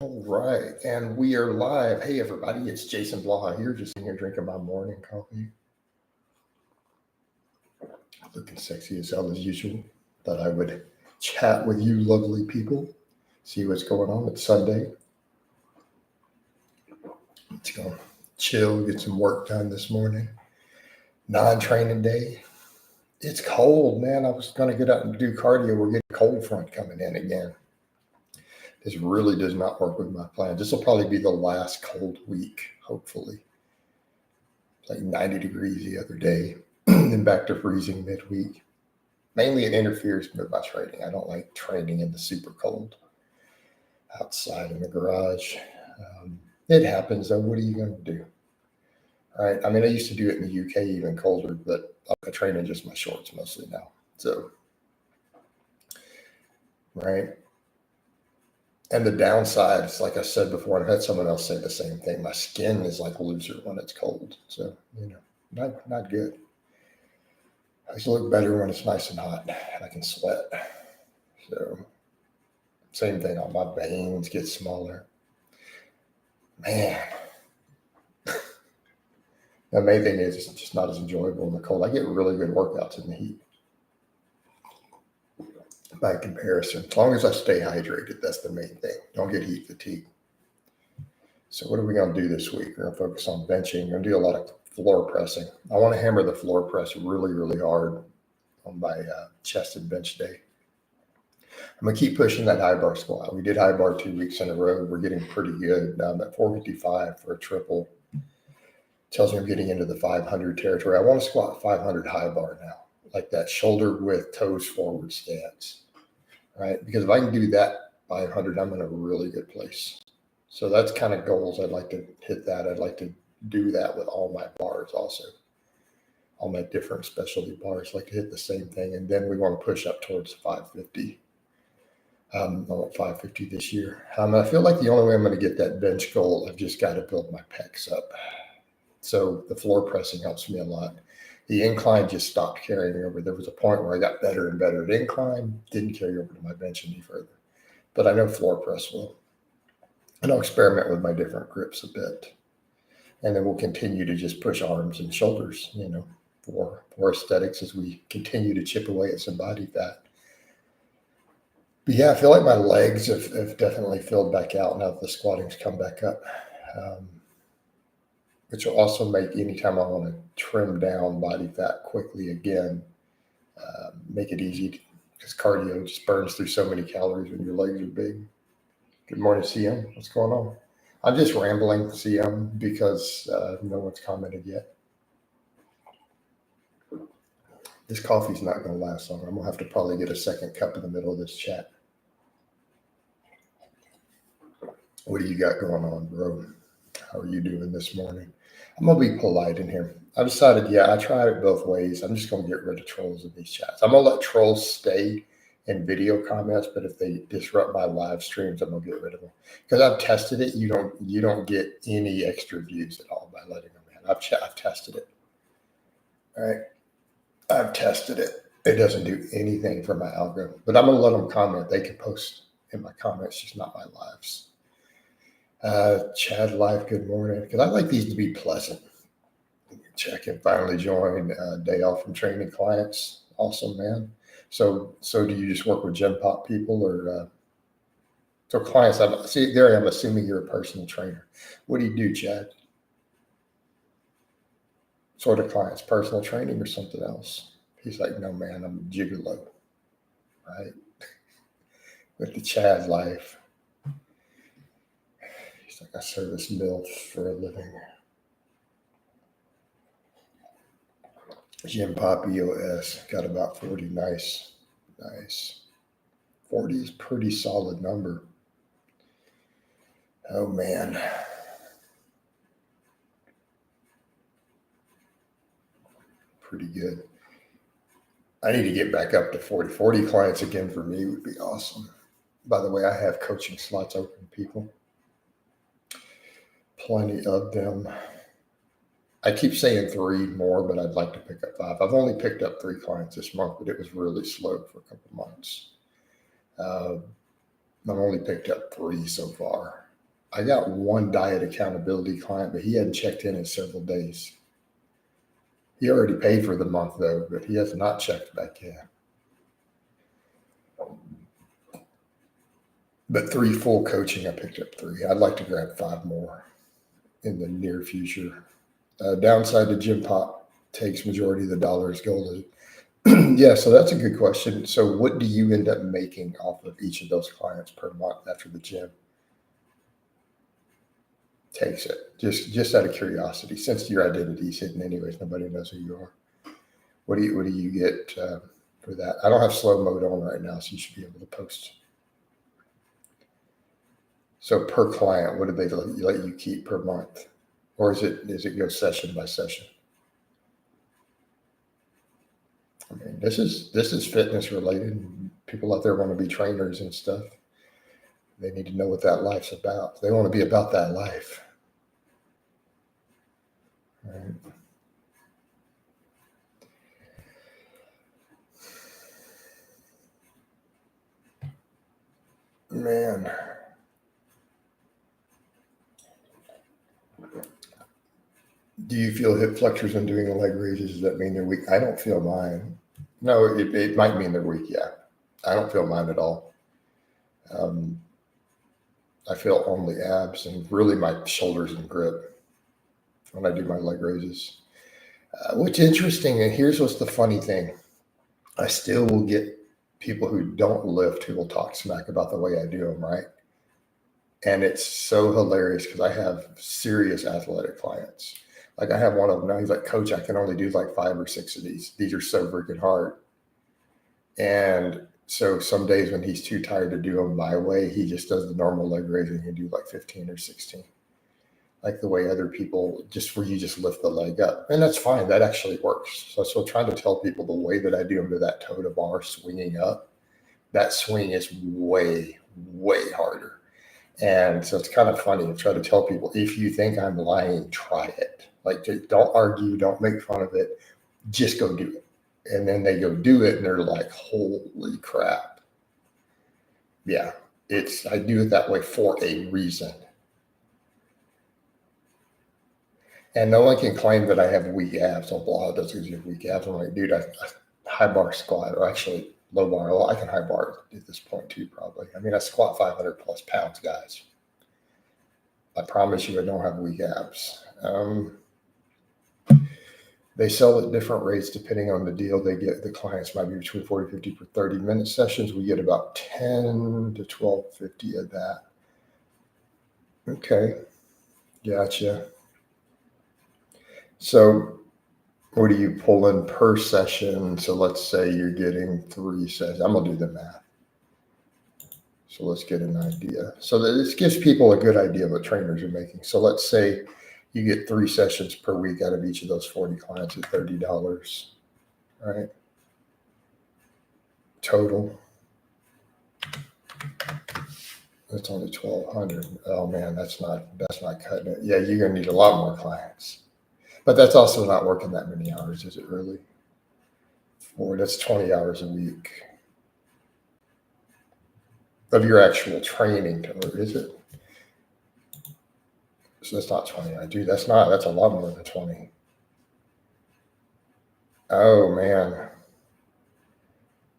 All right, and we are live. Hey, everybody, it's Jason Blaha here, just sitting here drinking my morning coffee. Looking sexy as hell as usual. Thought I would chat with you lovely people, see what's going on. It's Sunday. Let's go chill, get some work done this morning. Non-training day. It's cold, man. I was going to get out and do cardio. We're getting a cold front coming in again. This really does not work with my plan. This will probably be the last cold week, hopefully. It's like 90 degrees the other day, then back to freezing midweek. Mainly it interferes with my training. I don't like training in the super cold outside in the garage. It happens though. What are you going to do? All right. I mean, I used to do it in the UK even colder, but I train in just my shorts mostly now. So, right. And the downside is, like I said before, I've had someone else say the same thing. My skin is like looser when it's cold. So, not good. I just look better when it's nice and hot and I can sweat. So, same thing. All my veins get smaller. Man. The main thing is it's just not as enjoyable in the cold. I get really good workouts in the heat by comparison. As long as I stay hydrated, that's the main thing. Don't get heat fatigue. So what are we going to do this week? We're going to focus on benching. We're going to do a lot of floor pressing. I want to hammer the floor press really, really hard on my chest and bench day. I'm going to keep pushing that high bar squat. We did high bar 2 weeks in a row. We're getting pretty good. Now I'm at 455 for a triple. Tells me I'm getting into the 500 territory. I want to squat 500 high bar now, like that shoulder width, toes forward stance, right? Because if I can do that 500, I'm in a really good place. So that's kind of goals. I'd like to hit that. I'd like to do that with all my bars also. All my different specialty bars, like to hit the same thing. And then we want to push up towards 550. I want 550 this year. I feel like the only way I'm going to get that bench goal, I've just got to build my pecs up. So the floor pressing helps me a lot. The incline just stopped carrying over. There was a point where I got better and better at incline, didn't carry over to my bench any further. But I know floor press will. And I'll experiment with my different grips a bit. And then we'll continue to just push arms and shoulders, for aesthetics as we continue to chip away at some body fat. But yeah, I feel like my legs have definitely filled back out now that the squatting's come back up. Which will also make anytime I want to trim down body fat quickly again, make it easy because cardio just burns through so many calories when your legs are big. Good morning, CM. What's going on? I'm just rambling, CM, because no one's commented yet. This coffee's not going to last long. I'm going to have to probably get a second cup in the middle of this chat. What do you got going on, bro? How are you doing this morning? I'm going to be polite in here. I decided, I tried it both ways. I'm just going to get rid of trolls in these chats. I'm going to let trolls stay in video comments, but if they disrupt my live streams, I'm going to get rid of them. Because I've tested it. You don't get any extra views at all by letting them in. I've tested it. All right. I've tested it. It doesn't do anything for my algorithm. But I'm going to let them comment. They can post in my comments, just not my lives. Chad Life, good morning. Because I like these to be pleasant. Check and finally joined. Day off from training clients. Awesome, man. So do you just work with Gen Pop people or so clients? I'm assuming you're a personal trainer. What do you do, Chad? Sort of clients, personal training or something else? He's like, no, man, I'm a gigolo, right? With the Chad Life. Like I service MILFs for a living. Jim Pop EOS got about 40. Nice. 40 is pretty solid number. Oh man. Pretty good. I need to get back up to 40. 40 clients again for me would be awesome. By the way, I have coaching slots open, people. Plenty of them. I keep saying 3 more, but I'd like to pick up 5. I've only picked up 3 clients this month, but it was really slow for a couple months. I've only picked up 3 so far. I got one diet accountability client, but he hadn't checked in several days. He already paid for the month though, but he has not checked back in. But 3 full coaching, I picked up 3. I'd like to grab 5 more in the near future. Downside to gym pop takes majority of the dollars. Goal is yeah, so that's a good question. So what do you end up making off of each of those clients per month after the gym takes it? Just out of curiosity, since your identity is hidden anyways, nobody knows who you are. What do you get for that? I don't have slow mode on right now, so you should be able to post. So per client, what do they let you keep per month? Or does it go session by session? I mean, this is fitness related. People out there want to be trainers and stuff. They need to know what that life's about. They want to be about that life. Right. Man. Do you feel hip flexors when doing the leg raises? Does that mean they're weak? I don't feel mine. No, it might mean they're weak, yeah. I don't feel mine at all. I feel only abs and really my shoulders and grip when I do my leg raises. What's interesting, and here's what's the funny thing. I still will get people who don't lift who will talk smack about the way I do them, right? And it's so hilarious because I have serious athletic clients. Like I have one of them now, he's like, Coach, I can only do like 5 or 6 of these. These are so freaking hard. And so some days when he's too tired to do them my way, he just does the normal leg raise and he can do like 15 or 16. Like the way other people, just where you just lift the leg up. And that's fine. That actually works. So I'm trying to tell people the way that I do them to that toe to bar swinging up, that swing is way, way harder. And so it's kind of funny to try to tell people, if you think I'm lying, try it. Like, don't argue, don't make fun of it. Just go do it. And then they go do it and they're like, holy crap. Yeah, I do it that way for a reason. And no one can claim that I have weak abs. Oh, Blaha does because you have weak abs. I'm like, dude, I high bar squat, or actually low bar. Well, I can high bar at this point too, probably. I mean, I squat 500 plus pounds, guys. I promise you I don't have weak abs. They sell at different rates depending on the deal they get. The clients might be between 40 50 for 30-minute sessions. We get about 10 to 12.50 of that. Okay, gotcha. So what are you pulling per session? So let's say you're getting 3 sessions. I'm going to do the math. So let's get an idea. So that this gives people a good idea of what trainers are making. So let's say you get 3 sessions per week out of each of those 40 clients at $30, right? Total. That's only 1,200. Oh man, that's not cutting it. Yeah, you're gonna need a lot more clients. But that's also not working that many hours, is it really? That's 20 hours a week of your actual training, or is it? So that's not 20. That's a lot more than 20. Oh man.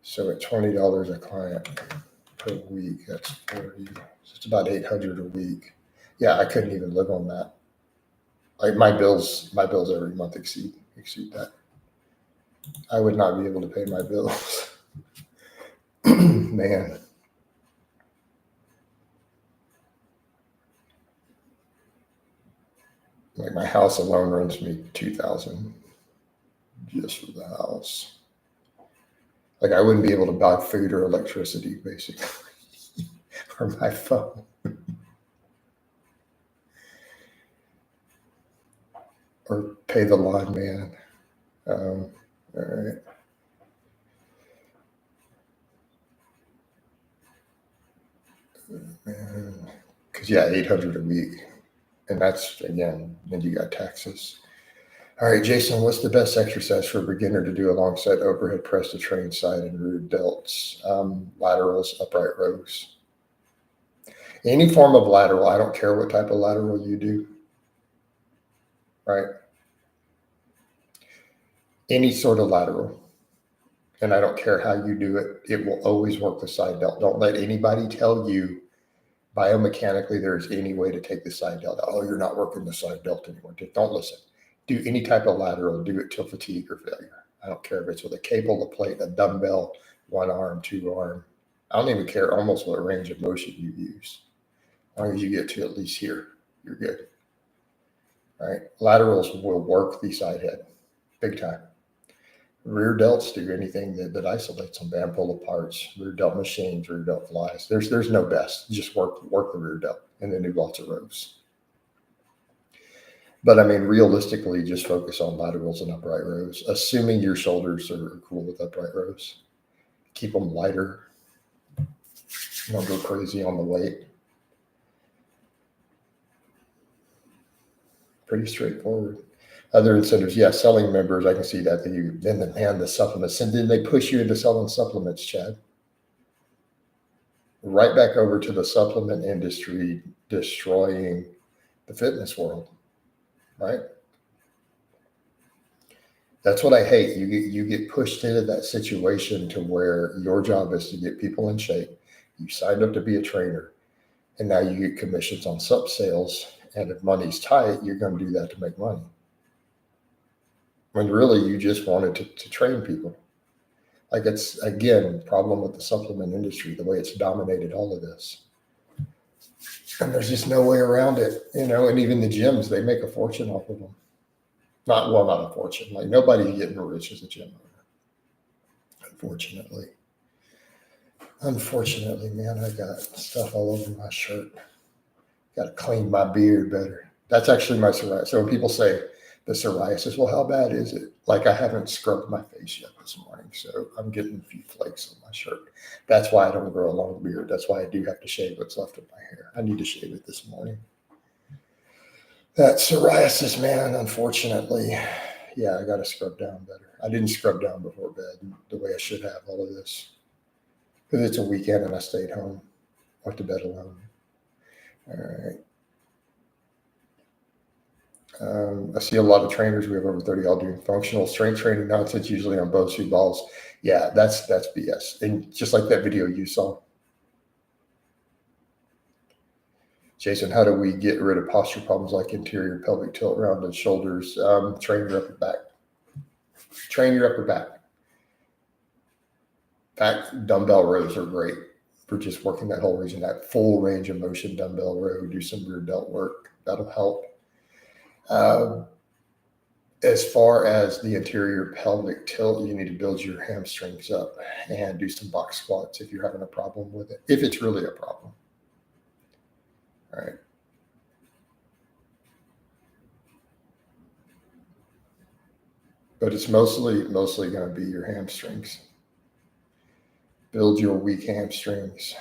So at $20 a client per week, that's 40. So it's about 800 a week. Yeah, I couldn't even live on that. Like my bills every month exceed that. I would not be able to pay my bills. Man. Like my house alone runs me $2,000 just for the house. Like I wouldn't be able to buy food or electricity, basically, or my phone. Or pay the lineman. All right. Because yeah, 800 a week. And that's, again, then you got taxes. All right, Jason, what's the best exercise for a beginner to do alongside overhead press to train side and rear delts, laterals, upright rows? Any form of lateral, I don't care what type of lateral you do, right? Any sort of lateral. And I don't care how you do it, it will always work the side delt. Don't let anybody tell you biomechanically there's any way to take the side delt out. Oh, you're not working the side delt anymore. Don't listen. Do any type of lateral, do it till fatigue or failure. I don't care if it's with a cable, a plate, a dumbbell, one arm, two arm. I don't even care almost what range of motion you use. As long as you get to at least here, you're good. Right? Laterals will work the side head big time. Rear delts do anything that isolates them, band pull aparts, rear delt machines, rear delt flies. There's no best. Just work the rear delt and then do lots of rows. But I mean, realistically, just focus on laterals and upright rows, assuming your shoulders are cool with upright rows. Keep them lighter. Don't go crazy on the weight. Pretty straightforward. Other incentives, yeah, selling members, I can see that. Then the supplements, and then they push you into selling supplements, Chad. Right back over to the supplement industry destroying the fitness world, right? That's what I hate. You get pushed into that situation to where your job is to get people in shape. You signed up to be a trainer, and now you get commissions on sub sales. And if money's tight, you're going to do that to make money. When really you just wanted to train people. Like it's, again, problem with the supplement industry, the way it's dominated all of this. And there's just no way around it, and even the gyms, they make a fortune off of them. Not a fortune. Like nobody's getting rich as a gym owner. Unfortunately, man, I got stuff all over my shirt. Got to clean my beard better. That's actually my psoriasis. So when people say the psoriasis, well, how bad is it? Like I haven't scrubbed my face yet this morning, so I'm getting a few flakes on my shirt. That's why I don't grow a long beard. That's why I do have to shave what's left of my hair. I need to shave it this morning. That psoriasis, man, unfortunately, yeah, I got to scrub down better. I didn't scrub down before bed the way I should have all of this. Because it's a weekend and I stayed home. Went to bed alone. All right. I see a lot of trainers. We have over 30 all doing functional strength training nonsense, usually on Bosu balls. Yeah, that's BS. And just like that video you saw. Jason, how do we get rid of posture problems like interior pelvic tilt around the shoulders? Train your upper back. Train your upper back. In fact, dumbbell rows are great for just working that whole region, that full range of motion dumbbell row. Do some rear delt work. That'll help. As far as the anterior pelvic tilt, you need to build your hamstrings up and do some box squats if you're having a problem with it, if it's really a problem. All right. But it's mostly going to be your hamstrings. Build your weak hamstrings.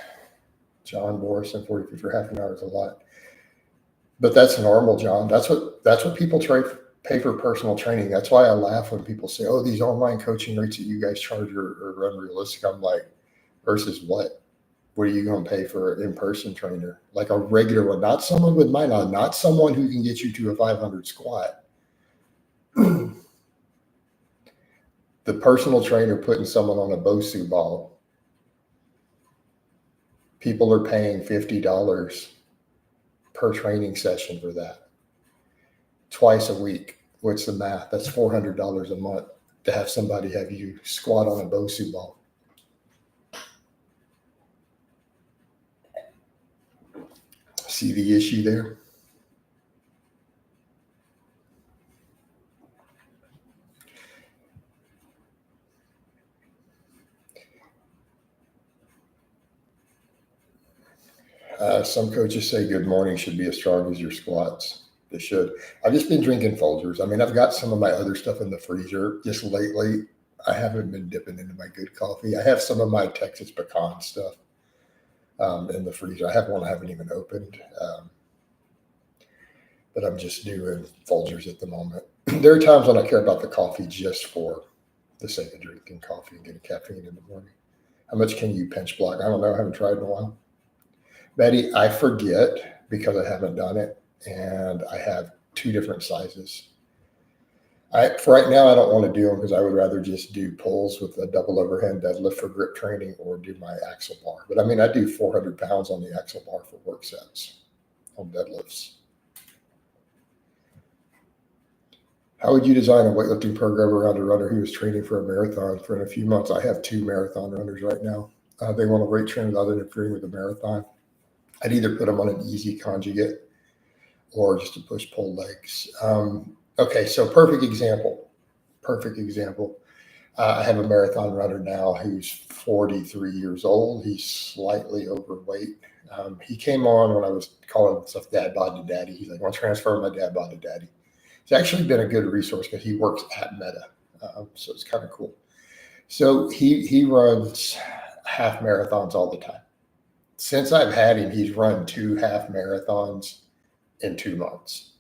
John Morrison, 40 for half an hour is a lot. But that's normal, John. That's what people pay for personal training. That's why I laugh when people say, oh, these online coaching rates that you guys charge are unrealistic. I'm like, versus what? What are you going to pay for an in-person trainer? Like a regular one, not someone with my knowledge, not someone who can get you to a 500 squat. The personal trainer putting someone on a Bosu ball, people are paying $50 per training session for that. Twice a week. What's the math? That's $400 a month to have somebody have you squat on a Bosu ball. See the issue there? Some coaches say good morning should be as strong as your squats. They should. I've just been drinking Folgers. I mean, I've got some of my other stuff in the freezer. Just lately, I haven't been dipping into my good coffee. I have some of my Texas pecan stuff in the freezer. I have one I haven't even opened. But I'm just doing Folgers at the moment. There are times when I care about the coffee just for the sake of drinking coffee and getting caffeine in the morning. How much can you bench block? I don't know. I haven't tried in a while. Betty, I forget because I haven't done it, and I have 2 different sizes. For right now, I don't want to do them because I would rather just do pulls with a double overhead deadlift for grip training or do my axle bar. But I mean, I do 400 pounds on the axle bar for work sets on deadlifts. How would you design a weightlifting program around a runner who is training for a marathon for in a few months? I have 2 marathon runners right now. They want to weight train without interfering with the marathon. I'd either put them on an easy conjugate or just a push-pull legs. Okay, so perfect example. I have a marathon runner now who's 43 years old. He's slightly overweight. He came on when I was calling himself Dad Bod to Daddy. He's like, I want to transfer my Dad Bod to Daddy. It's actually been a good resource because he works at Meta. So it's kind of cool. So he runs half marathons all the time. Since I've had him, he's run 2 half marathons in 2 months.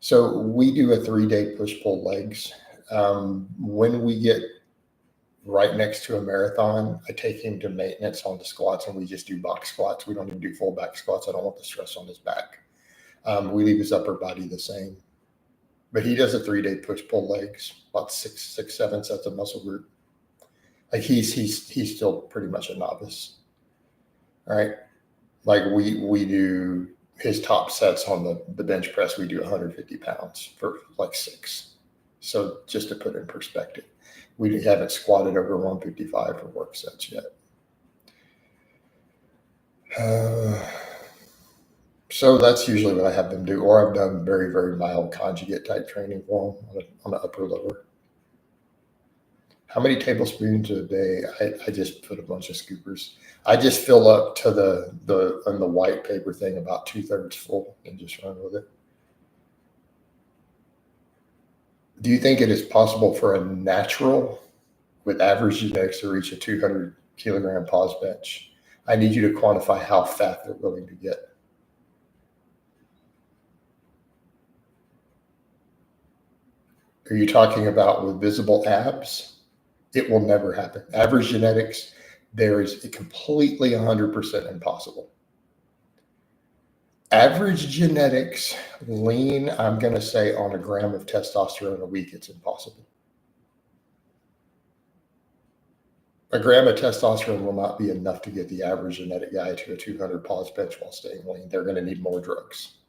So we do a 3-day push-pull legs. When we get right next to a marathon, I take him to maintenance on the squats, and we just do box squats. We don't even do full back squats. I don't want the stress on his back. We leave his upper body the same. But he does a 3-day push-pull legs, about 7 sets of muscle group. Like he's still pretty much a novice. All right. Like we do his top sets on the bench press, we do 150 pounds for like 6. So just to put in perspective, we haven't squatted over 155 for work sets yet. So that's usually what I have them do, or I've done very, very mild conjugate type training for them on the upper lower. How many tablespoons a day? I just put a bunch of scoopers. I just fill up to on the white paper thing about 2/3 full and just run with it. Do you think it is possible for a natural with average genetics to reach a 200 kilogram pause bench? I need you to quantify how fat they're willing to get. Are you talking about with visible abs? It will never happen. Average genetics, there is a completely 100% impossible. Average genetics, lean, I'm going to say on a gram of testosterone a week, it's impossible. A gram of testosterone will not be enough to get the average genetic guy to a 200 pause bench while staying lean. They're going to need more drugs.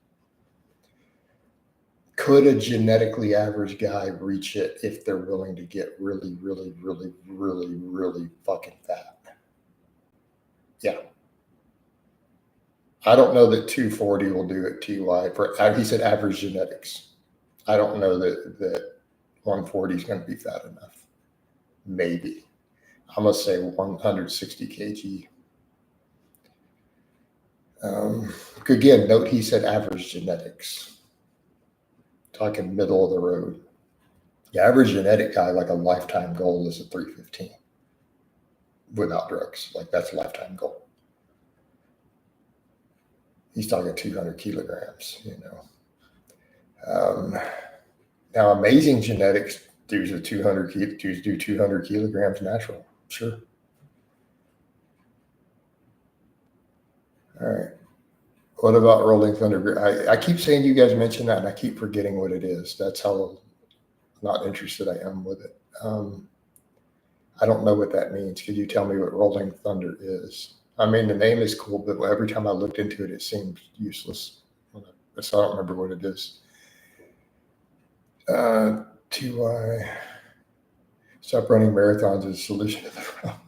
Could a genetically average guy reach it if they're willing to get really, really, really, really, really fucking fat? Yeah. I don't know that 240 will do it TY. He said average genetics. I don't know that 140 is going to be fat enough. Maybe. I'm going to say 160 kg. Again, note he said average genetics. Talking middle of the road. The average genetic guy, like a lifetime goal, is a 315 without drugs. Like that's a lifetime goal. He's talking 200 kilograms, you know. Now, amazing genetics do 200 kilograms natural. Sure. All right. What about Rolling Thunder? I keep saying you guys mention that, and I keep forgetting what it is. That's how not interested I am with it. I don't know what that means. Could you tell me what Rolling Thunder is? I mean, the name is cool, but every time I looked into it, it seemed useless. So I don't remember what it is. TY. Stop running marathons is a solution to the problem.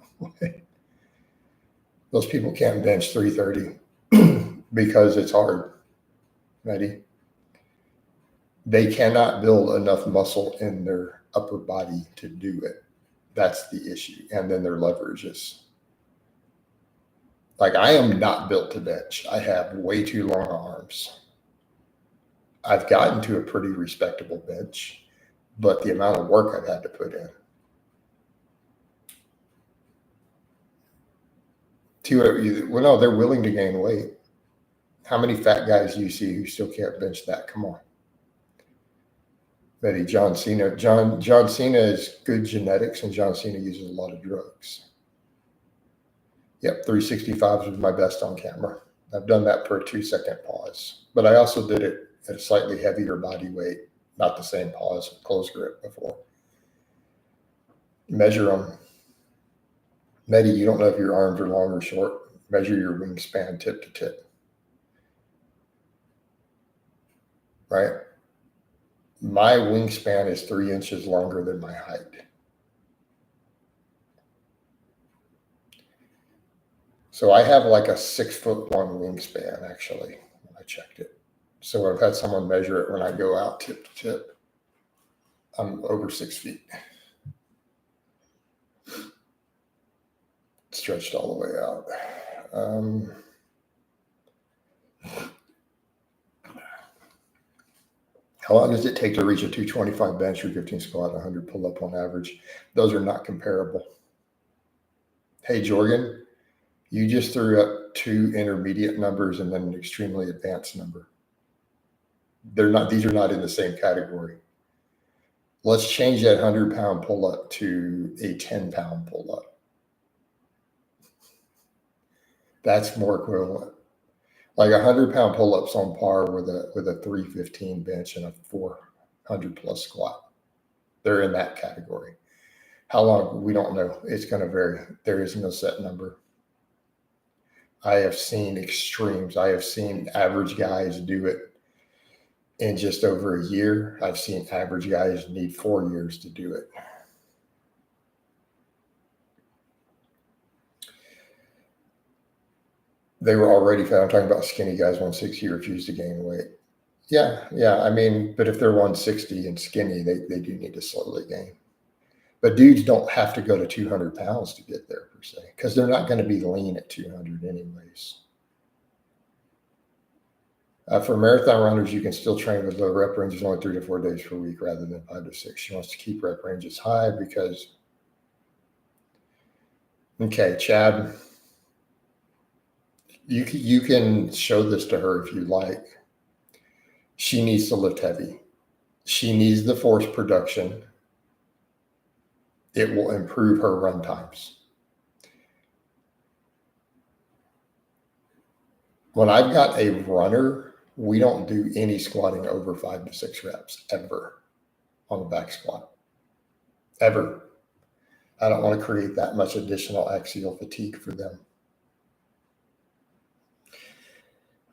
Those people can't bench 330 because it's hard. Ready? They cannot build enough muscle in their upper body to do it. That's the issue. And then their leverage is. Like, I am not built to bench. I have way too long arms. I've gotten to a pretty respectable bench, but the amount of work I've had to put in. Well, no, they're willing to gain weight. How many fat guys do you see who still can't bench that? Come on. Betty, John Cena. John Cena is good genetics, and John Cena uses a lot of drugs. Yep, 365 was my best on camera. I've done that for a 2-second pause, but I also did it at a slightly heavier body weight, not the same pause, close grip before. Measure them. Medi, you don't know if your arms are long or short. Measure your wingspan tip to tip. Right? My wingspan is 3 inches longer than my height. So I have like a 6'1" wingspan, actually, when I checked it. So I've had someone measure it when I go out tip to tip. I'm over 6 feet. Stretched all the way out. How long does it take to reach a 225 bench or 15 squat, 100 pull up on average? Those are not comparable. Hey, Jorgen, you just threw up 2 intermediate numbers and then an extremely advanced number. These are not in the same category. Let's change that 100-pound pull-up to a 10-pound pull-up. That's more equivalent. Like 100-pound pull-ups on par with a 315 bench and a 400 plus squat. They're in that category. How long? We don't know. It's going to vary. There is no set number. I have seen extremes. I have seen average guys do it in just over a year. I've seen average guys need 4 years to do it. They were already fat. I'm talking about skinny guys, 160, refuse to gain weight. Yeah. I mean, but if they're 160 and skinny, they do need to slowly gain. But dudes don't have to go to 200 pounds to get there, per se, because they're not going to be lean at 200 anyways. For marathon runners, you can still train with low rep ranges, only 3 to 4 days per week rather than 5 to 6. She wants to keep rep ranges high because, okay, Chad, you can show this to her if you like. She needs to lift heavy. She needs the force production. It will improve her run times. When I've got a runner, we don't do any squatting over 5 to 6 reps ever on the back squat. Ever. I don't want to create that much additional axial fatigue for them.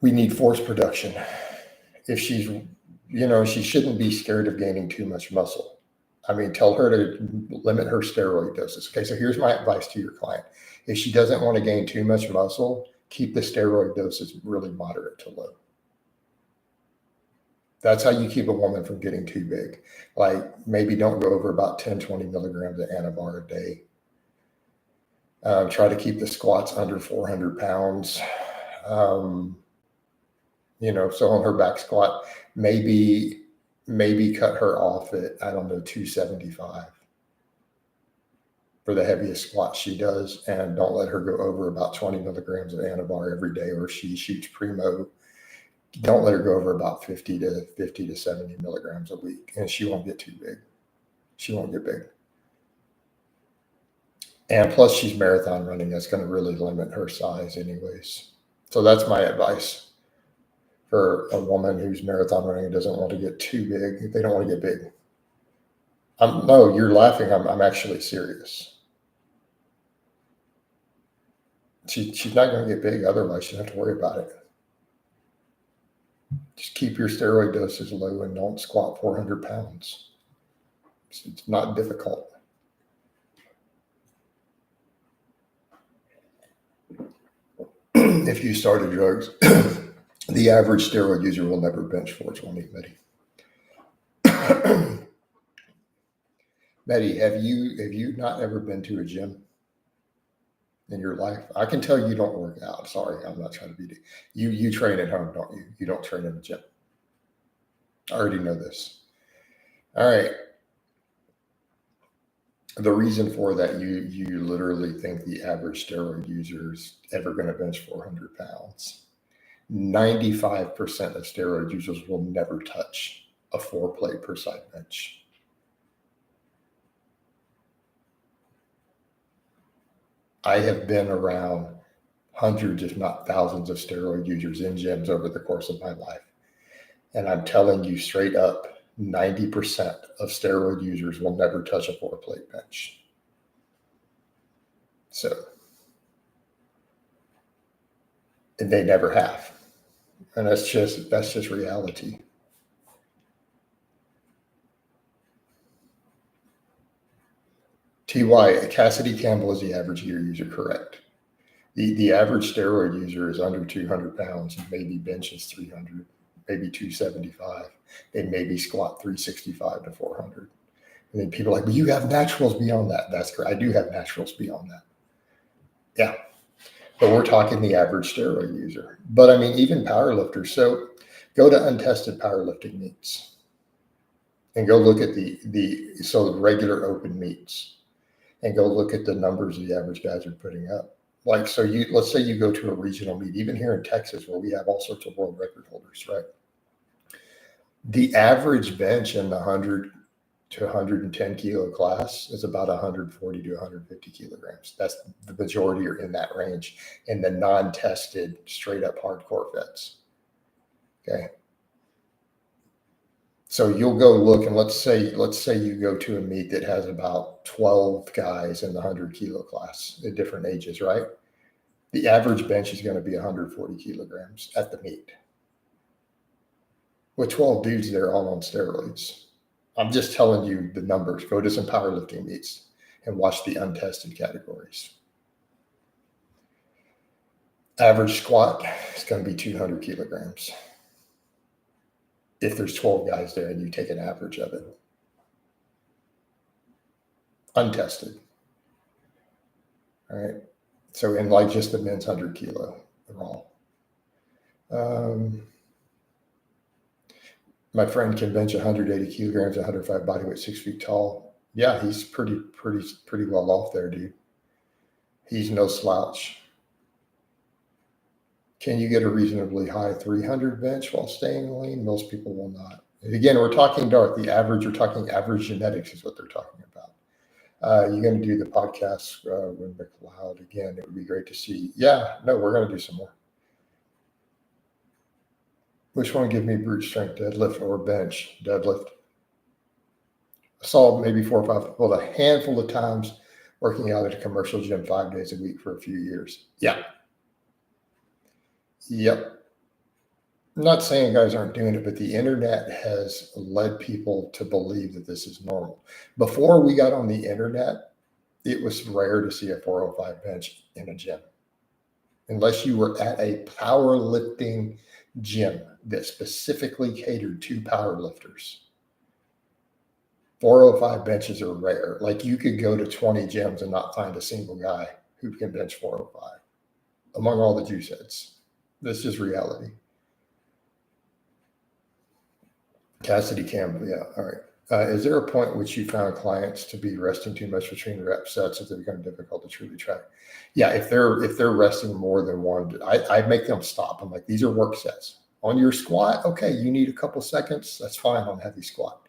We need force production. If she's, she shouldn't be scared of gaining too much muscle. I mean, tell her to limit her steroid doses. Okay, so here's my advice to your client. If she doesn't want to gain too much muscle, keep the steroid doses really moderate to low. That's how you keep a woman from getting too big. Like maybe don't go over about 10, 20 milligrams of anabar a day. Try to keep the squats under 400 pounds. So on her back squat, maybe cut her off at, 275 for the heaviest squat she does, and don't let her go over about 20 milligrams of anabar every day, or she shoots primo. Don't let her go over about 50 to 70 milligrams a week, and she won't get too big. She won't get big. And plus, she's marathon running. That's going to really limit her size anyways. So that's my advice for a woman who's marathon running and doesn't want to get too big. They don't want to get big. No, you're laughing. I'm actually serious. She's not going to get big. Otherwise, she doesn't have to worry about it. Just keep your steroid doses low and don't squat 400 pounds. It's not difficult. If you started drugs, the average steroid user will never bench 420, Betty. Betty, have you not ever been to a gym in your life? I can tell you don't work out. Sorry, I'm not trying to be. You train at home, don't you? You don't train in the gym. I already know this. All right. The reason for that, you literally think the average steroid user is ever going to bench 400 pounds. 95% of steroid users will never touch a 4-plate per side bench. I have been around hundreds, if not thousands, of steroid users in gyms over the course of my life. And I'm telling you straight up, 90% of steroid users will never touch a 4-plate bench. So, and they never have. And that's just reality. TY, Cassidy Campbell is the average gear user, correct. The average steroid user is under 200 pounds and maybe benches 300, maybe 275. They maybe squat 365 to 400. And then people are like, well, you have naturals beyond that. That's correct. I do have naturals beyond that. Yeah. But we're talking the average steroid user. But I mean, even powerlifters. So go to untested powerlifting meets and go look at the regular open meets and go look at the numbers the average guys are putting up. Like, so let's say you go to a regional meet, even here in Texas, where we have all sorts of world record holders, right? The average bench in the 100 to 110 kilo class is about 140 to 150 kilograms. That's the majority are in that range. And the non-tested, straight up hardcore vets. Okay. So you'll go look, and let's say you go to a meet that has about 12 guys in the 100 kilo class at different ages, right? The average bench is going to be 140 kilograms at the meet. With 12 dudes, they're all on steroids. I'm just telling you the numbers. Go to some powerlifting meets and watch the untested categories. Average squat is going to be 200 kilograms. If there's 12 guys there and you take an average of it. Untested. All right. So in like just the men's 100 kilo raw. My friend can bench 180 kilograms, 105 body weight, 6 feet tall. Yeah, he's pretty well off there, dude. He's no slouch. Can you get a reasonably high 300 bench while staying lean? Most people will not. And again, we're talking dark. The average, we're talking average genetics is what they're talking about. You're going to do the podcast when McLeod again. It would be great to see. Yeah, no, we're going to do some more. Which one give me brute strength, deadlift or bench? Deadlift. I saw maybe 4 or 5 people a handful of times working out at a commercial gym 5 days a week for a few years. Yeah. Yep. I'm not saying guys aren't doing it, but the internet has led people to believe that this is normal. Before we got on the internet, it was rare to see a 405 bench in a gym. Unless you were at a powerlifting gym that specifically catered to powerlifters. 405 benches are rare. Like you could go to 20 gyms and not find a single guy who can bench 405 among all the juice heads. This is reality. Cassidy Campbell, yeah, all right. Is there a point at which you found clients to be resting too much between rep sets that they become difficult to truly track? Yeah, if they're resting more than one, I make them stop. I'm like, these are work sets. On your squat, okay, you need a couple seconds. That's fine on heavy squat.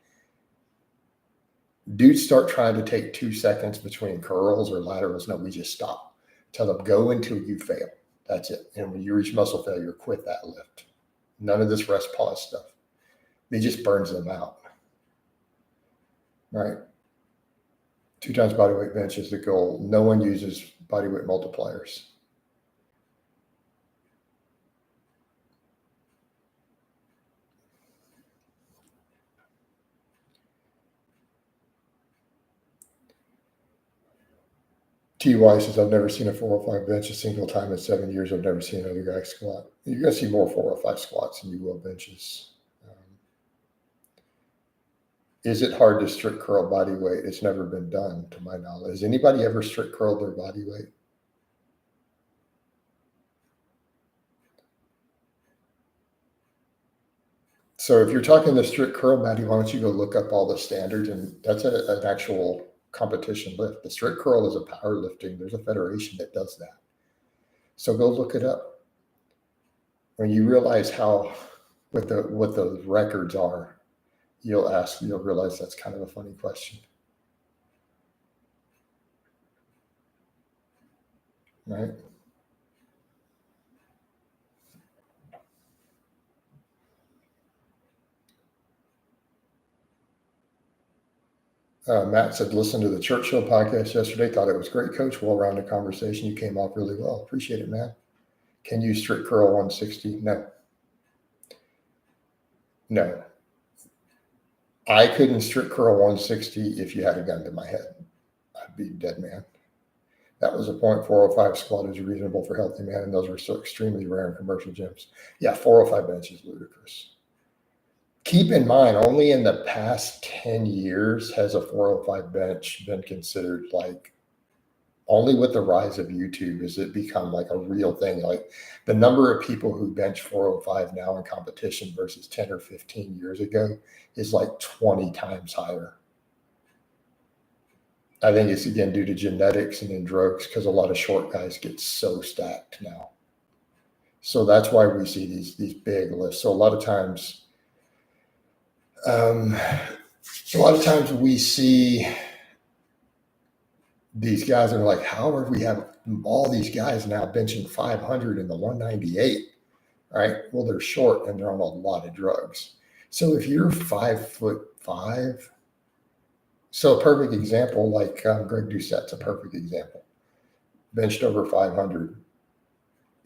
Dudes start trying to take 2 seconds between curls or laterals. No, we just stop. Tell them go until you fail. That's it. And when you reach muscle failure, quit that lift. None of this rest pause stuff. It just burns them out. Right? 2 times body weight bench is the goal. No one uses body weight multipliers. TY says, I've never seen a 405 bench a single time in 7 years. I've never seen another guy squat. You're going to see more 405 squats than you will benches. Is it hard to strict curl body weight? It's never been done, to my knowledge. Has anybody ever strict curled their body weight? So if you're talking the strict curl, Maddie, why don't you go look up all the standards? And that's an actual competition lift. The strict curl is a powerlifting. There's a federation that does that. So go look it up. When you realize what the records are, you'll realize that's kind of a funny question. Right? Matt said, listen to the Churchill podcast yesterday. Thought it was great, coach. Well-rounded conversation. You came off really well. Appreciate it, man. Can you strict curl 160? No. I couldn't strict curl 160 if you had a gun to my head. I'd be dead man. That was a 0.405 squat is reasonable for healthy man, and those are so extremely rare in commercial gyms. Yeah, 405 bench is ludicrous. Keep in mind, only in the past 10 years has a 405 bench been considered like, only with the rise of YouTube has it become like a real thing. Like the number of people who bench 405 now in competition versus 10 or 15 years ago is like 20 times higher. I think it's again due to genetics and then drugs because a lot of short guys get so stacked now. So that's why we see these big lifts. So a lot of times we see these guys and are like, how are we have all these guys now benching 500 in the 198, right? Well, they're short and they're on a lot of drugs. So if you're 5'5", so a perfect example, like Greg Doucette's a perfect example, benched over 500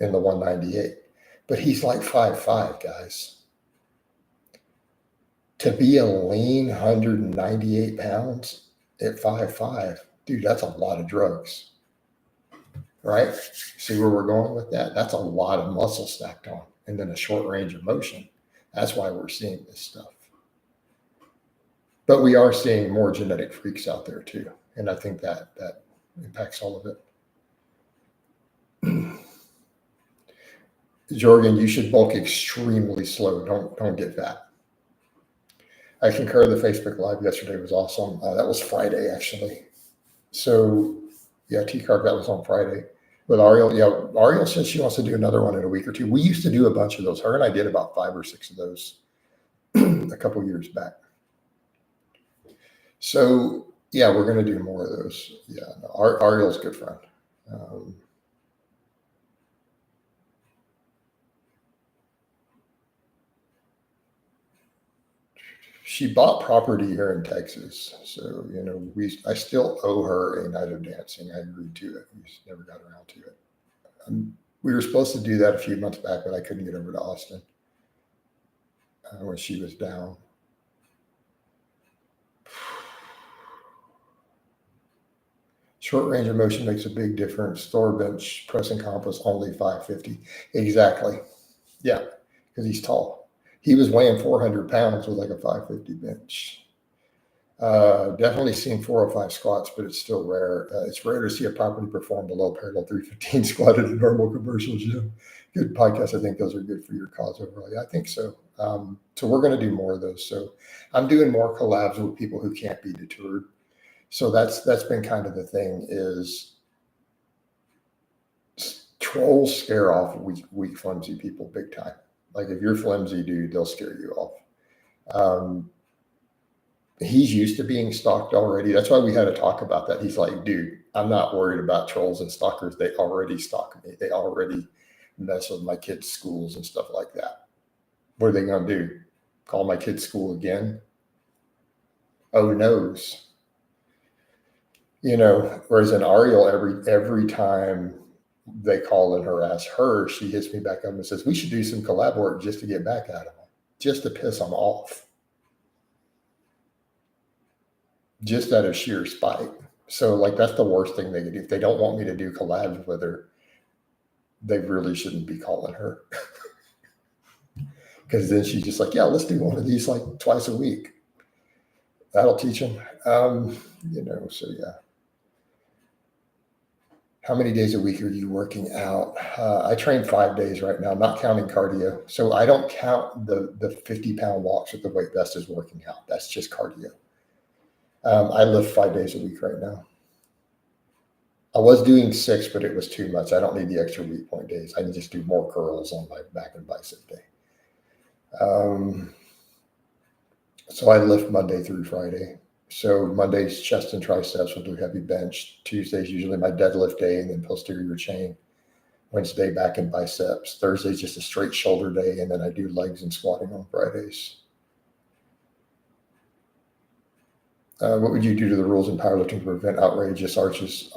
in the 198, but he's like 5'5", guys. To be a lean 198 pounds at 5'5", dude, that's a lot of drugs, right? See where we're going with that? That's a lot of muscle stacked on, and then a short range of motion. That's why we're seeing this stuff. But we are seeing more genetic freaks out there too, and I think that impacts all of it. Jorgen, you should bulk extremely slow. Don't get fat. I concur. The Facebook Live yesterday was awesome. That was Friday, actually. So, yeah, T-Carb, that was on Friday. With Ariel, yeah, Ariel says she wants to do another one in a week or two. We used to do a bunch of those. Her and I did about 5 or 6 of those a couple years back. So, yeah, we're going to do more of those. Yeah, no, Ariel's a good friend. She bought property here in Texas. So, I still owe her a night of dancing. I agreed to it. We just never got around to it. We were supposed to do that a few months back, but I couldn't get over to Austin when she was down. Short range of motion makes a big difference. Store bench press and comp was only 550. Exactly. Yeah, because he's tall. He was weighing 400 pounds with like a 550 bench. Definitely seen 405 squats, but it's still rare. It's rare to see a properly performed below parallel 315 squat at a normal commercial gym. Good podcast. I think those are good for your cause overall. Yeah, I think so. So we're going to do more of those. So I'm doing more collabs with people who can't be deterred. So that's been kind of the thing is trolls scare off weak, flimsy people big time. Like if you're flimsy, dude, they'll scare you off. He's used to being stalked already. That's why we had to talk about that. He's like, dude, I'm not worried about trolls and stalkers. They already stalk me. They already mess with my kids' schools and stuff like that. What are they going to do? Call my kid's school again? Oh, noes. Whereas in Ariel, every time they call and harass her, she hits me back up and says, we should do some collab work just to get back at them, just to piss them off. Just out of sheer spite. So like, that's the worst thing they could do. If they don't want me to do collabs with her, they really shouldn't be calling her. Because then she's just like, yeah, let's do one of these like twice a week. That'll teach them. So yeah. How many days a week are you working out? I train 5 days right now, not counting cardio. So I don't count the 50-pound walks with the weight vest as working out. That's just cardio. I lift 5 days a week right now. I was doing 6, but it was too much. I don't need the extra week point days. I can just do more curls on my back and bicep day. So I lift Monday through Friday. So Monday's chest and triceps, we'll do heavy bench. Tuesday's usually my deadlift day and then posterior chain. Wednesday, back and biceps. Thursday's just a straight shoulder day. And then I do legs and squatting on Fridays. What would you do to the rules in powerlifting to prevent outrageous arches?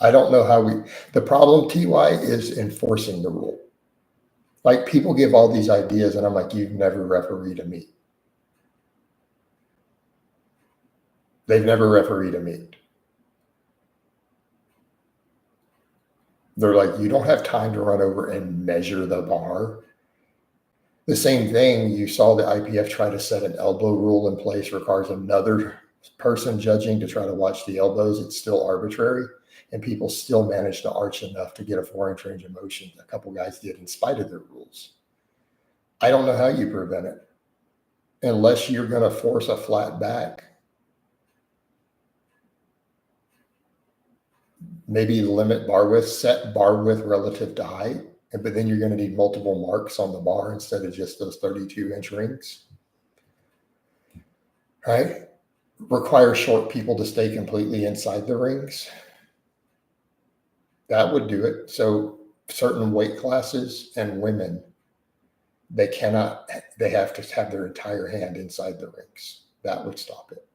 I don't know how the problem, TY, is enforcing the rule. Like, people give all these ideas and I'm like, you've never refereed a meet. They've never refereed a meet. They're like, you don't have time to run over and measure the bar. The same thing, you saw the IPF try to set an elbow rule in place, requires another person judging to try to watch the elbows. It's still arbitrary, and people still manage to arch enough to get a 4-inch range of motion. A couple guys did in spite of their rules. I don't know how you prevent it unless you're going to force a flat back. Maybe limit bar width, set bar width relative to height, but then you're going to need multiple marks on the bar instead of just those 32-inch rings, right? Require short people to stay completely inside the rings. That would do it. So certain weight classes and women, they have to have their entire hand inside the rings. That would stop it.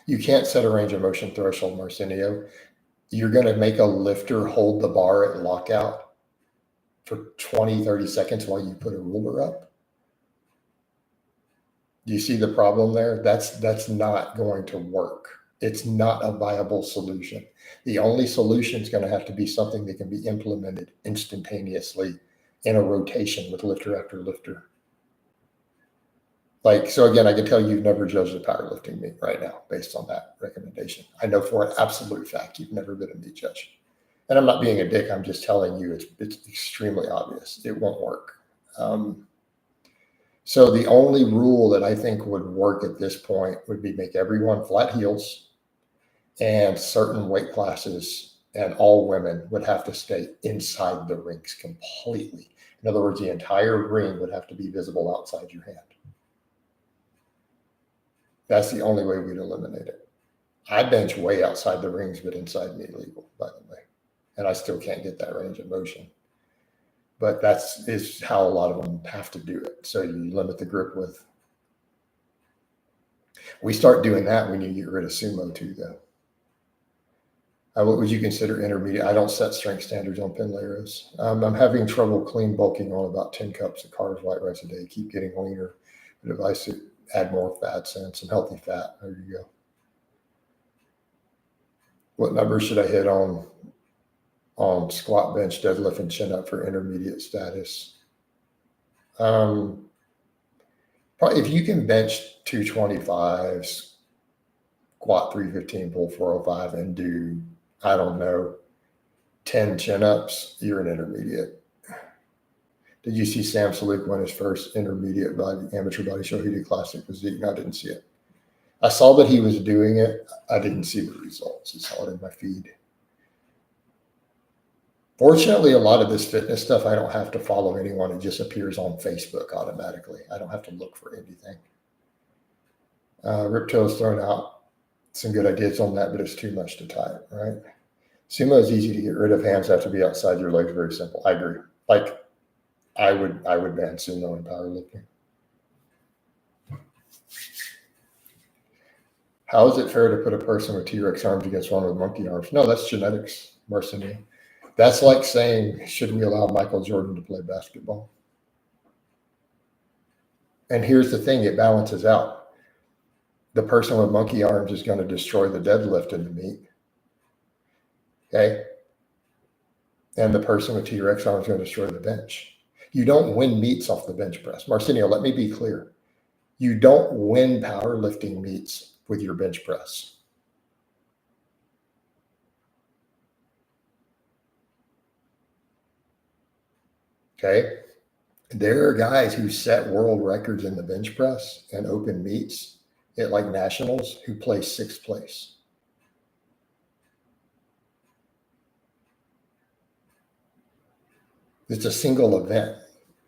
You can't set a range of motion threshold, Marcinio. You're going to make a lifter hold the bar at lockout for 20, 30 seconds while you put a ruler up. Do you see the problem there? That's not going to work. It's not a viable solution. The only solution is going to have to be something that can be implemented instantaneously in a rotation with lifter after lifter. Like, so again, I can tell you've never judged a powerlifting meet right now based on that recommendation. I know for an absolute fact you've never been a meet judge. And I'm not being a dick. I'm just telling you it's extremely obvious. It won't work. So the only rule that I think would work at this point would be make everyone flat heels, and certain weight classes and all women would have to stay inside the rings completely. In other words, the entire ring would have to be visible outside your hand. That's the only way we'd eliminate it. I bench way outside the rings, but inside me legal, by the way. And I still can't get that range of motion. But is how a lot of them have to do it. So you limit the grip width. We start doing that when you get rid of sumo too, though. What would you consider intermediate? I don't set strength standards on Pinleros. I'm having trouble clean bulking on about 10 cups of carbs, white rice a day. Keep getting leaner. But if I add more fats and some healthy fat, there you go. What numbers should I hit on squat, bench, deadlift, and chin up for intermediate status? Probably if you can bench 225, squat 315, pull 405, and do, I don't know, 10 chin-ups, you're an intermediate. Did you see Sam Saluk win his first intermediate amateur body show? He did classic physique. No, I didn't see it. I saw that he was doing it. I didn't see the results. I saw it in my feed. Fortunately, a lot of this fitness stuff, I don't have to follow anyone. It just appears on Facebook automatically. I don't have to look for anything. Ripto's thrown out some good ideas on that, but it's too much to type, right? Sumo is easy to get rid of. Hands have to be outside your legs. Very simple. I agree. Like, I would ban sumo in powerlifting. How is it fair to put a person with T-Rex arms against one with monkey arms? No, that's genetics, Marcinia. That's like saying, should we allow Michael Jordan to play basketball? And here's the thing, it balances out. The person with monkey arms is going to destroy the deadlift in the meet. Okay? And the person with T-Rex arms is going to destroy the bench. You don't win meets off the bench press. Marcinio, let me be clear. You don't win powerlifting meets with your bench press. Okay? There are guys who set world records in the bench press and open meets at like nationals who play sixth place. It's a single event.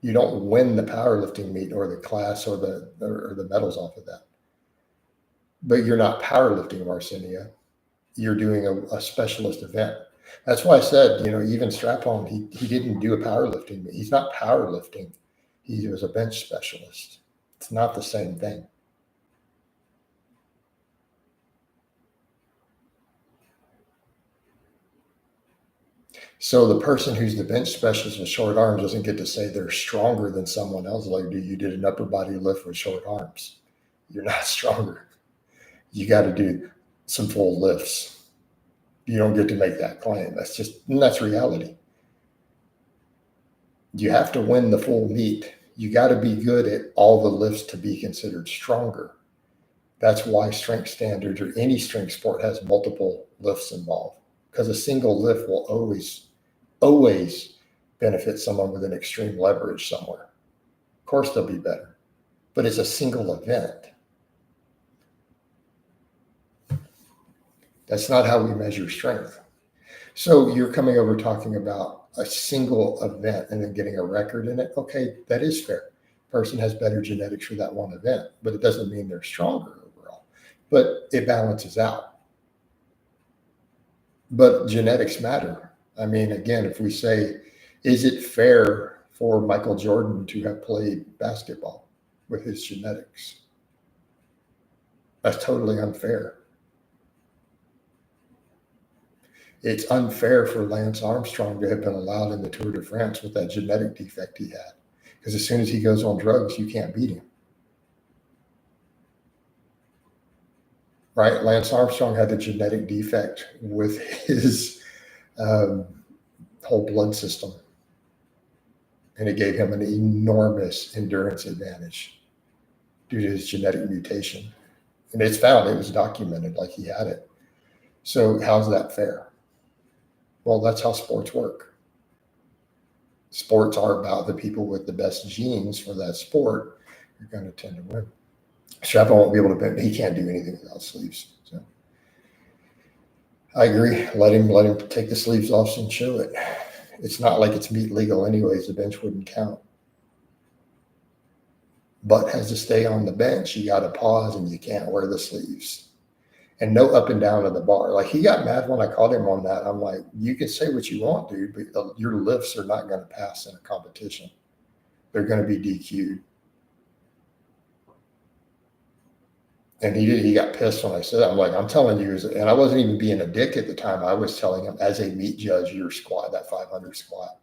You don't win the powerlifting meet or the class or the medals off of that. But you're not powerlifting, Marcinia. You're doing a specialist event. That's why I said, even strap on, he didn't do a powerlifting. He's not powerlifting. He was a bench specialist. It's not the same thing. So the person who's the bench specialist with short arms doesn't get to say they're stronger than someone else. Like, dude, you did an upper body lift with short arms. You're not stronger. You got to do some full lifts. You don't get to make that claim. That's reality. You have to win the full meet. You got to be good at all the lifts to be considered stronger. That's why strength standards or any strength sport has multiple lifts involved, because a single lift will always benefit someone with an extreme leverage somewhere. Of course, they'll be better, but it's a single event. That's not how we measure strength. So you're coming over talking about a single event and then getting a record in it. Okay, that is fair. Person has better genetics for that one event, but it doesn't mean they're stronger overall. But it balances out. But genetics matter. I mean, again, if we say, is it fair for Michael Jordan to have played basketball with his genetics? That's totally unfair. It's unfair for Lance Armstrong to have been allowed in the Tour de France with that genetic defect he had. Because as soon as he goes on drugs, you can't beat him. Right? Lance Armstrong had the genetic defect with his whole blood system. And it gave him an enormous endurance advantage due to his genetic mutation. And it's found, it was documented like he had it. So how's that fair? Well, that's how sports work. Sports are about the people with the best genes for that sport. You're going to tend to win. Strap-on won't be able to bend. He can't do anything without sleeves. So I agree. Let him take the sleeves off and show it. It's not like it's meat legal anyways. The bench wouldn't count. Butt has to stay on the bench. You got to pause and you can't wear the sleeves. And no up and down of the bar. Like, he got mad when I called him on that. I'm like, you can say what you want, dude, but your lifts are not going to pass in a competition. They're going to be DQ'd. And he got pissed when I said that. I'm like, I'm telling you, and I wasn't even being a dick at the time. I was telling him, as a meat judge, your squat, that 500 squat,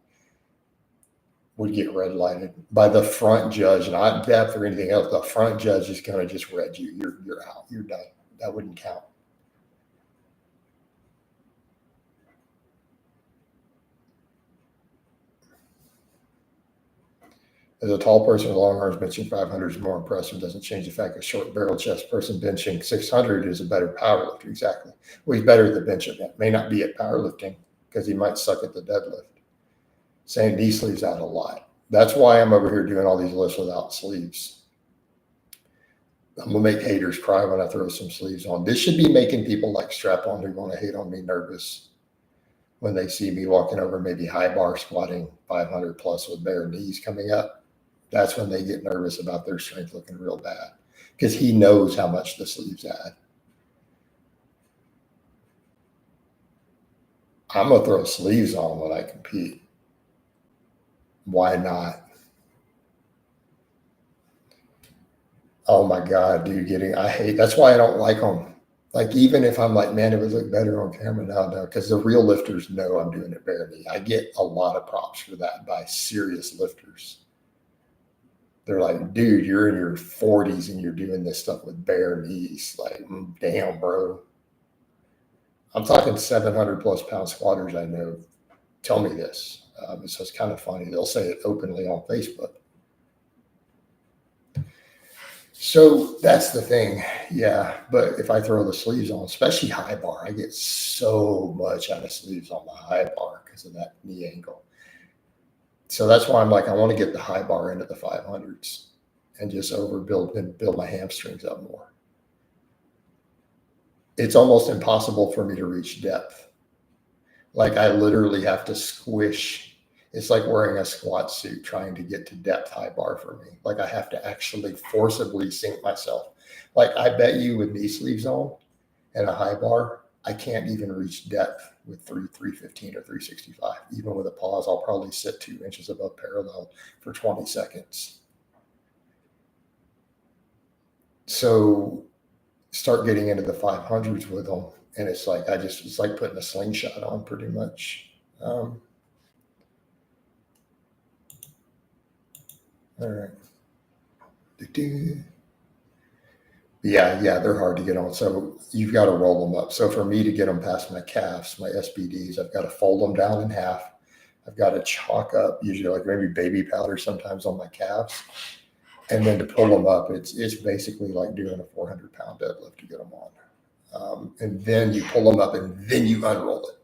would get red lighted by the front judge, not depth or anything else. The front judge is going to just red you. You're out. You're done. That wouldn't count. As a tall person with long arms, benching 500 is more impressive. Doesn't change the fact that a short barrel chest person benching 600 is a better powerlifter. Exactly. Well, he's better at the bench event. May not be at powerlifting because he might suck at the deadlift. Saying knee sleeves out a lot. That's why I'm over here doing all these lifts without sleeves. I'm going to make haters cry when I throw some sleeves on. This should be making people like strap-on who want to hate on me nervous when they see me walking over maybe high bar squatting 500 plus with bare knees coming up. That's when they get nervous about their strength looking real bad, because he knows how much the sleeves add. I'm going to throw sleeves on when I compete. Why not? Oh my God, dude, that's why I don't like them. Like, even if I'm like, man, it would look better on camera now, because the real lifters know I'm doing it bare knee. I get a lot of props for that by serious lifters. They're like, dude, you're in your 40s and you're doing this stuff with bare knees. Like, damn, bro. I'm talking 700 plus pound squatters I know tell me this. So it's kind of funny. They'll say it openly on Facebook. So that's the thing. Yeah. But if I throw the sleeves on, especially high bar, I get so much out of sleeves on the high bar because of that knee angle. So that's why I'm like, I want to get the high bar into the 500s and just overbuild and build my hamstrings up more. It's almost impossible for me to reach depth. Like, I literally have to squish. It's like wearing a squat suit trying to get to depth high bar for me. Like, I have to actually forcibly sink myself. Like, I bet you with knee sleeves on and a high bar, I can't even reach depth with 315 or 365. Even with a pause, I'll probably sit 2 inches above parallel for 20 seconds. So start getting into the 500s with them. And it's like, it's like putting a slingshot on pretty much. All right. Yeah, they're hard to get on. So you've got to roll them up. So for me to get them past my calves, my SBDs, I've got to fold them down in half. I've got to chalk up, usually like maybe baby powder sometimes on my calves. And then to pull them up, it's basically like doing a 400-pound deadlift to get them on. And then you pull them up and then you unroll it.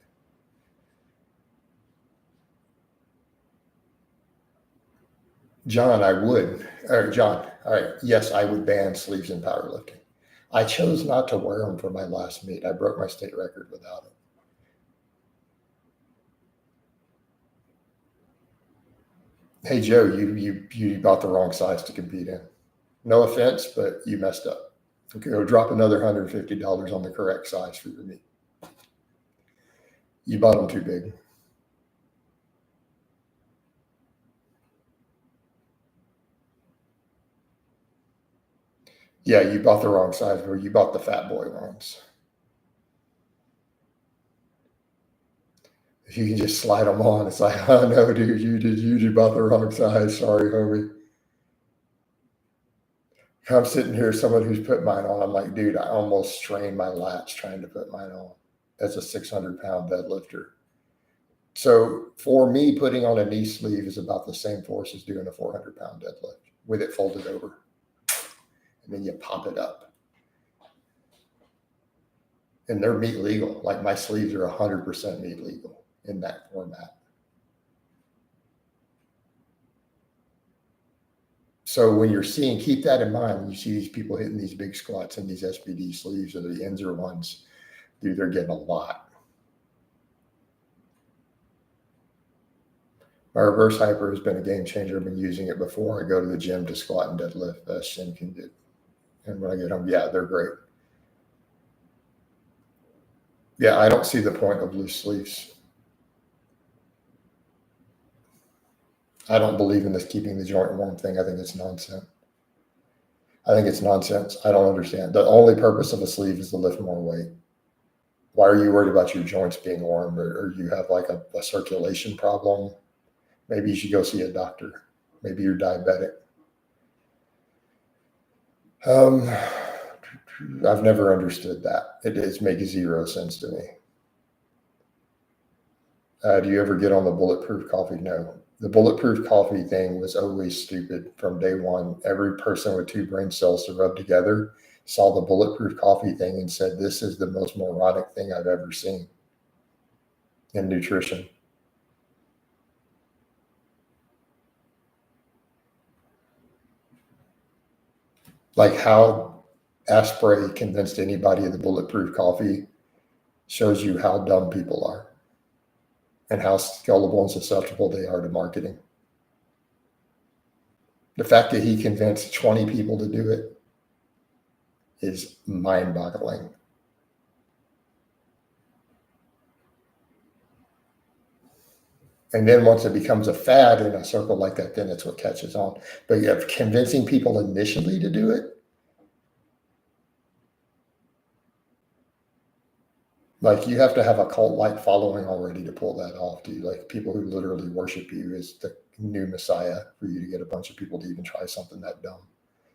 John, all right, yes, I would ban sleeves in powerlifting. I chose not to wear them for my last meet. I broke my state record without it. Hey, Joe, you bought the wrong size to compete in. No offense, but you messed up. Okay, go drop another $150 on the correct size for your meet. You bought them too big. Yeah, you bought the wrong size, or you bought the fat boy ones. If you can just slide them on, it's like, oh no, dude, you bought the wrong size. Sorry, homie. I'm sitting here, someone who's put mine on. I'm like, dude, I almost strained my lats trying to put mine on as a 600-pound deadlifter. So for me, putting on a knee sleeve is about the same force as doing a 400-pound deadlift with it folded over. And then you pop it up. And they're meat legal. Like my sleeves are 100% meat legal in that format. So when you're seeing, keep that in mind when you see these people hitting these big squats and these SBD sleeves or the Inzer ones, dude, they're getting a lot. My reverse hyper has been a game changer. I've been using it before I go to the gym to squat and deadlift. Shin can do. And when I get home, yeah, they're great. Yeah, I don't see the point of loose sleeves. I don't believe in this keeping the joint warm thing. I think it's nonsense. I don't understand. The only purpose of a sleeve is to lift more weight. Why are you worried about your joints being warm, or you have like a circulation problem? Maybe you should go see a doctor. Maybe you're diabetic. I've never understood that. It is making zero sense to me. Do you ever get on the bulletproof coffee? No. The bulletproof coffee thing was always stupid from day one. Every person with 2 brain cells to rub together saw the bulletproof coffee thing and said, this is the most moronic thing I've ever seen in nutrition. Like how Asprey convinced anybody of the bulletproof coffee shows you how dumb people are and how gullible and susceptible they are to marketing. The fact that he convinced 20 people to do it is mind-boggling. And then once it becomes a fad in a circle like that, then it's what catches on. But you have convincing people initially to do it. Like you have to have a cult-like following already to pull that off, dude. Like people who literally worship you as the new messiah for you to get a bunch of people to even try something that dumb.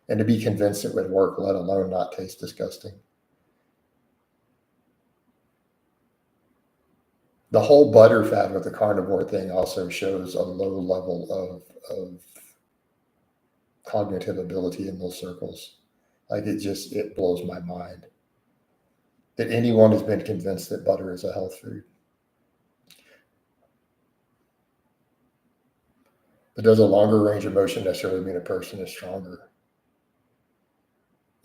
And to be convinced it would work, let alone not taste disgusting. The whole butter fad with the carnivore thing also shows a low level of cognitive ability in those circles. Like it blows my mind that anyone has been convinced that butter is a health food. But does a longer range of motion necessarily mean a person is stronger?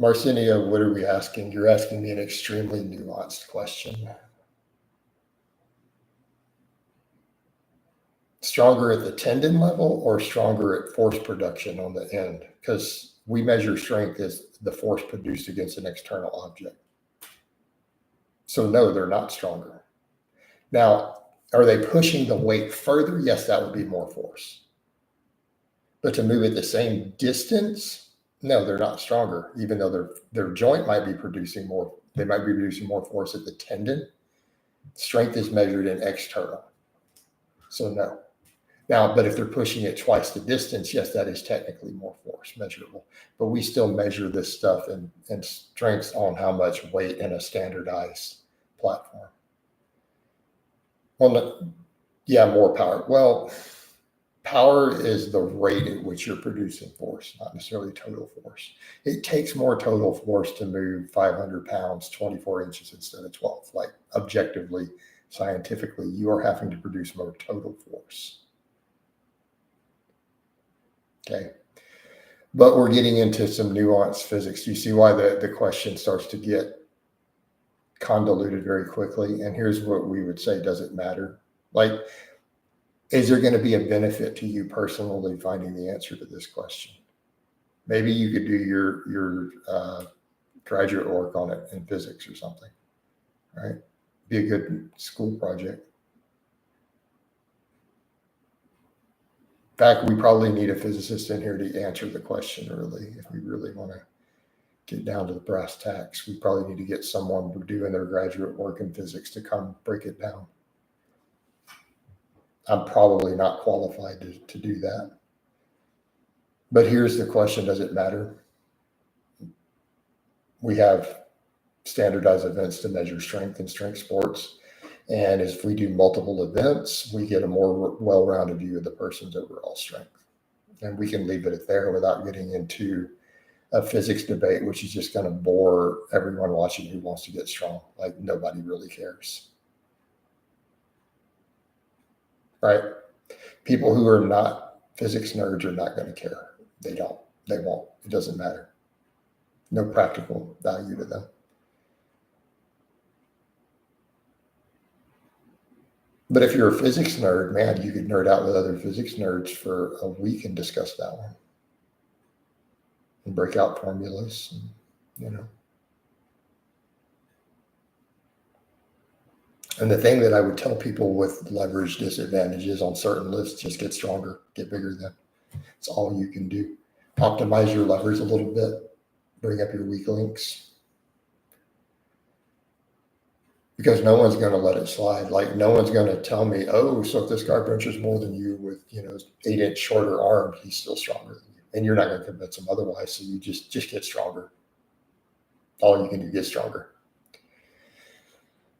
Marcinia, what are we asking? You're asking me an extremely nuanced question. Stronger at the tendon level or stronger at force production on the end? Because we measure strength as the force produced against an external object. So no, they're not stronger. Now, are they pushing the weight further? Yes, that would be more force. But to move it the same distance, no, they're not stronger, even though their joint might be producing more. They might be producing more force at the tendon. Strength is measured in external. So no. Now, but if they're pushing it twice the distance, yes, that is technically more force measurable. But we still measure this stuff in strengths on how much weight in a standardized platform. Well, yeah, more power. Well, power is the rate at which you're producing force, not necessarily total force. It takes more total force to move 500 pounds, 24 inches instead of 12. Like objectively, scientifically, you are having to produce more total force. Okay. But we're getting into some nuanced physics. You see why the question starts to get convoluted very quickly. And here's what we would say, does it matter? Like, is there going to be a benefit to you personally finding the answer to this question? Maybe you could do your graduate work on it in physics or something, right? Be a good school project. In fact, we probably need a physicist in here to answer the question really, if we really want to get down to the brass tacks. We probably need to get someone doing their graduate work in physics to come break it down. I'm probably not qualified to do that. But here's the question, does it matter? We have standardized events to measure strength in strength sports. And if we do multiple events, we get a more well-rounded view of the person's overall strength. And we can leave it at there without getting into a physics debate, which is just going to bore everyone watching who wants to get strong. Like nobody really cares. Right? People who are not physics nerds are not going to care. They don't. They won't. It doesn't matter. No practical value to them. But if you're a physics nerd, man, you could nerd out with other physics nerds for a week and discuss that one. And break out formulas, and, you know. And the thing that I would tell people with leverage disadvantages on certain lifts, just get stronger, get bigger then. It's all you can do. Optimize your levers a little bit, bring up your weak links. Because no one's going to let it slide. Like no one's going to tell me, oh, so if this guy benches more than you with, 8-inch shorter arm, he's still stronger than you. And you're not going to convince him otherwise. So you just get stronger. All you can do, get stronger.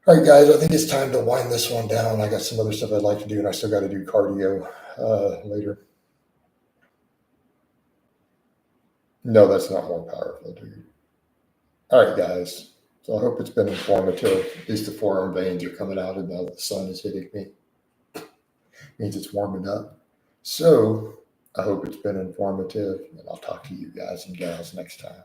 All right, guys, I think it's time to wind this one down. I got some other stuff I'd like to do, and I still got to do cardio later. No, that's not more powerful, dude. All right, guys. So I hope it's been informative. At least the forearm veins are coming out and now the sun is hitting me. It means it's warming up. So I hope it's been informative, and I'll talk to you guys and gals next time.